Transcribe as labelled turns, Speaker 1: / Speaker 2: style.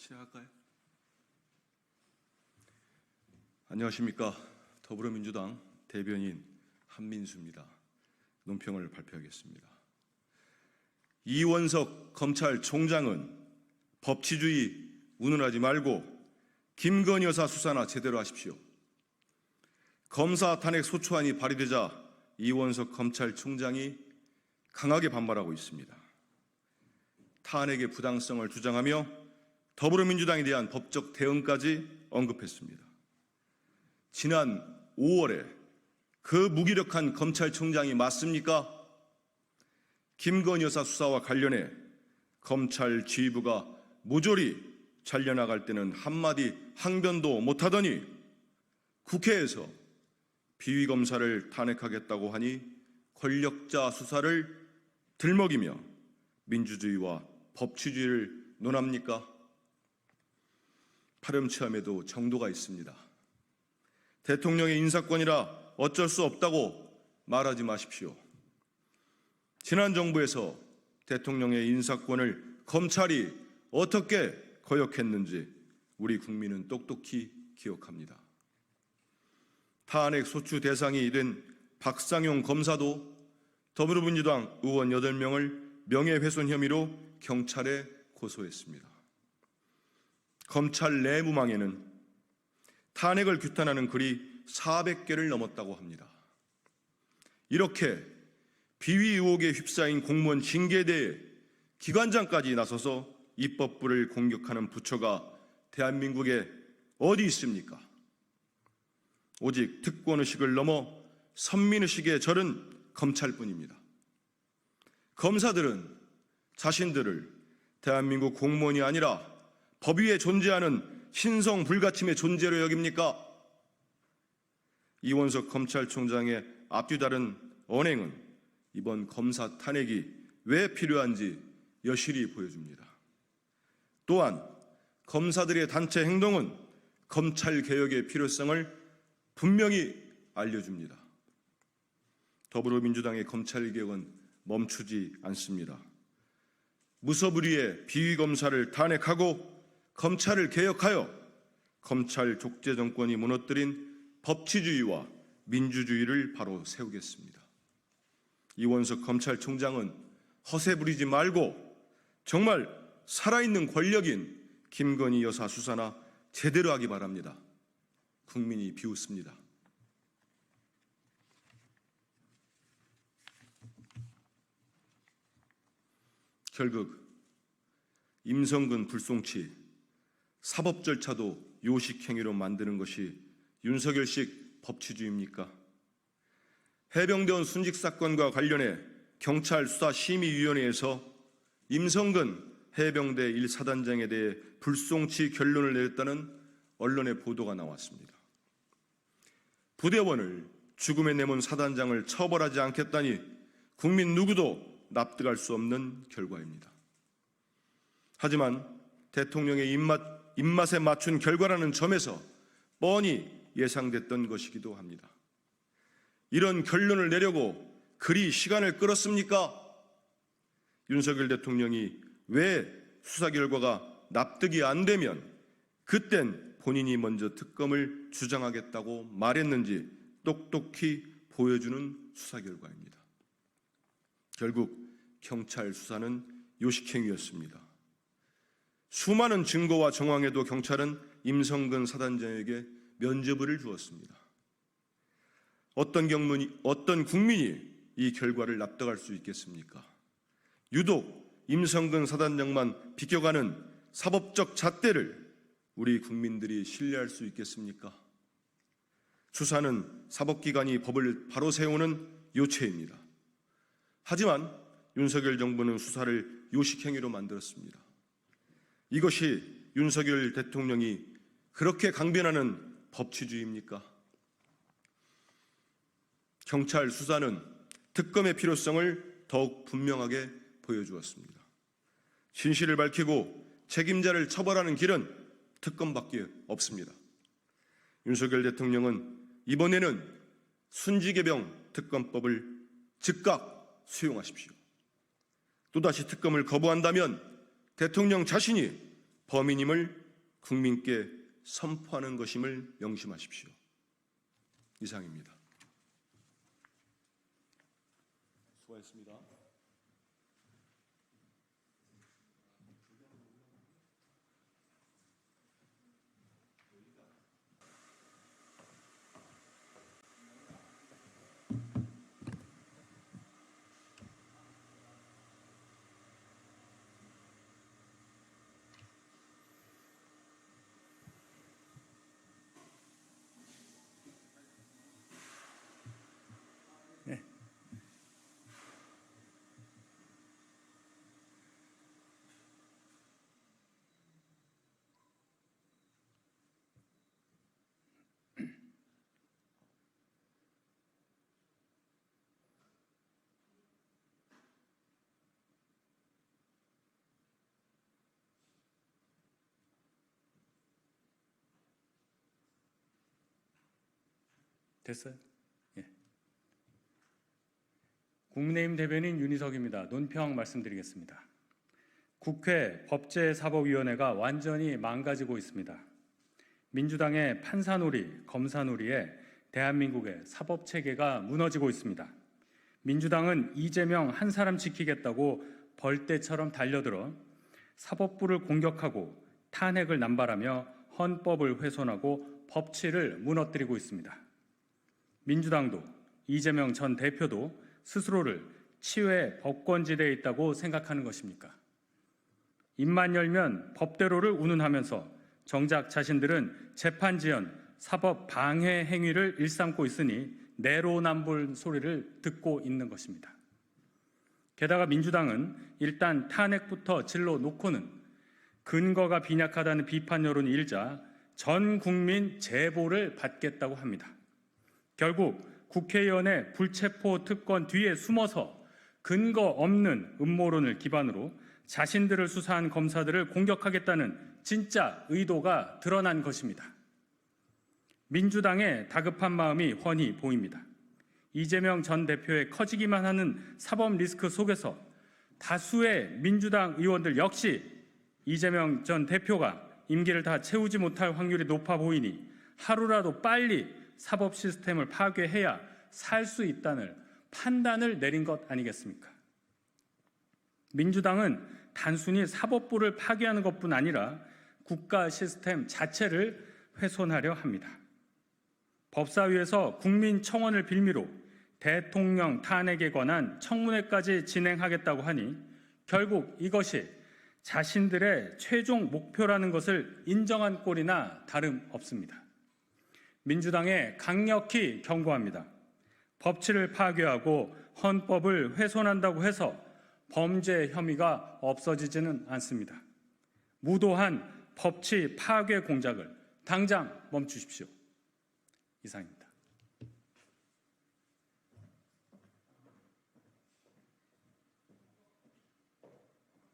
Speaker 1: 시작할까요? 안녕하십니까. 더불어민주당 대변인 한민수입니다. 논평을 발표하겠습니다. 이원석 검찰총장은 법치주의 운운하지 말고 김건희 여사 수사나 제대로 하십시오. 검사 탄핵 소추안이 발의되자 이원석 검찰총장이 강하게 반발하고 있습니다. 탄핵의 부당성을 주장하며 더불어민주당에 대한 법적 대응까지 언급했습니다. 지난 5월에 그 무기력한 검찰총장이 맞습니까? 김건희 여사 수사와 관련해 검찰 지휘부가 모조리 잘려나갈 때는 한마디 항변도 못하더니 국회에서 비위검사를 탄핵하겠다고 하니 권력자 수사를 들먹이며 민주주의와 법치주의를 논합니까? 파렴치함에도 정도가 있습니다. 대통령의 인사권이라 어쩔 수 없다고 말하지 마십시오. 지난 정부에서 대통령의 인사권을 검찰이 어떻게 거역했는지 우리 국민은 똑똑히 기억합니다. 탄핵 소추 대상이 된 박상용 검사도 더불어민주당 의원 8명을 명예훼손 혐의로 경찰에 고소했습니다. 검찰 내무망에는 탄핵을 규탄하는 글이 400개를 넘었다고 합니다. 이렇게 비위 의혹에 휩싸인 공무원 징계에 대해 기관장까지 나서서 입법부를 공격하는 부처가 대한민국에 어디 있습니까? 오직 특권의식을 넘어 선민의식에 절은 검찰뿐입니다. 검사들은 자신들을 대한민국 공무원이 아니라 법 위에 존재하는 신성 불가침의 존재로 여깁니까? 이원석 검찰총장의 앞뒤다른 언행은 이번 검사 탄핵이 왜 필요한지 여실히 보여줍니다. 또한 검사들의 단체 행동은 검찰개혁의 필요성을 분명히 알려줍니다. 더불어민주당의 검찰개혁은 멈추지 않습니다. 무소불위의 비위검사를 탄핵하고 검찰을 개혁하여 검찰 족제 정권이 무너뜨린 법치주의와 민주주의를 바로 세우겠습니다. 이원석 검찰총장은 허세 부리지 말고 정말 살아있는 권력인 김건희 여사 수사나 제대로 하기 바랍니다. 국민이 비웃습니다. 결국 임성근 불송치 사법 절차도 요식행위로 만드는 것이 윤석열식 법치주의입니까? 해병대원 순직 사건과 관련해 경찰 수사심의위원회에서 임성근 해병대 1사단장에 대해 불송치 결론을 내렸다는 언론의 보도가 나왔습니다. 부대원을 죽음에 내몬 사단장을 처벌하지 않겠다니 국민 누구도 납득할 수 없는 결과입니다. 하지만 대통령의 입맛에 맞춘 결과라는 점에서 뻔히 예상됐던 것이기도 합니다. 이런 결론을 내려고 그리 시간을 끌었습니까? 윤석열 대통령이 왜 수사 결과가 납득이 안 되면 그땐 본인이 먼저 특검을 주장하겠다고 말했는지 똑똑히 보여주는 수사 결과입니다. 결국 경찰 수사는 요식행위였습니다. 수많은 증거와 정황에도 경찰은 임성근 사단장에게 면죄부를 주었습니다. 어떤 국민이 이 결과를 납득할 수 있겠습니까? 유독 임성근 사단장만 비껴가는 사법적 잣대를 우리 국민들이 신뢰할 수 있겠습니까? 수사는 사법기관이 법을 바로 세우는 요체입니다. 하지만 윤석열 정부는 수사를 요식행위로 만들었습니다. 이것이 윤석열 대통령이 그렇게 강변하는 법치주의입니까? 경찰 수사는 특검의 필요성을 더욱 분명하게 보여주었습니다. 진실을 밝히고 책임자를 처벌하는 길은 특검밖에 없습니다. 윤석열 대통령은 이번에는 순직의병 특검법을 즉각 수용하십시오. 또다시 특검을 거부한다면 대통령 자신이 범인임을 국민께 선포하는 것임을 명심하십시오. 이상입니다. 수고하셨습니다.
Speaker 2: 됐어요? 예. 국민의힘 대변인 윤희석입니다. 논평 말씀드리겠습니다. 국회 법제사법위원회가 완전히 망가지고 있습니다. 민주당의 판사놀이, 검사놀이에 대한민국의 사법체계가 무너지고 있습니다. 민주당은 이재명 한 사람 지키겠다고 벌떼처럼 달려들어 사법부를 공격하고 탄핵을 남발하며 헌법을 훼손하고 법치를 무너뜨리고 있습니다. 민주당도 이재명 전 대표도 스스로를 치외 법권지대에 있다고 생각하는 것입니까? 입만 열면 법대로를 운운하면서 정작 자신들은 재판지연 사법 방해 행위를 일삼고 있으니 내로남불 소리를 듣고 있는 것입니다. 게다가 민주당은 일단 탄핵부터 질러 놓고는 근거가 빈약하다는 비판 여론이 일자 전 국민 제보를 받겠다고 합니다. 결국 국회의원의 불체포 특권 뒤에 숨어서 근거 없는 음모론을 기반으로 자신들을 수사한 검사들을 공격하겠다는 진짜 의도가 드러난 것입니다. 민주당의 다급한 마음이 훤히 보입니다. 이재명 전 대표의 커지기만 하는 사법 리스크 속에서 다수의 민주당 의원들 역시 이재명 전 대표가 임기를 다 채우지 못할 확률이 높아 보이니 하루라도 빨리 사법 시스템을 파괴해야 살 수 있다는 판단을 내린 것 아니겠습니까? 민주당은 단순히 사법부를 파괴하는 것뿐 아니라 국가 시스템 자체를 훼손하려 합니다. 법사위에서 국민청원을 빌미로 대통령 탄핵에 관한 청문회까지 진행하겠다고 하니 결국 이것이 자신들의 최종 목표라는 것을 인정한 꼴이나 다름없습니다. 민주당에 강력히 경고합니다. 법치를 파괴하고 헌법을 훼손한다고 해서 범죄 혐의가 없어지지는 않습니다. 무도한 법치 파괴 공작을 당장 멈추십시오. 이상입니다.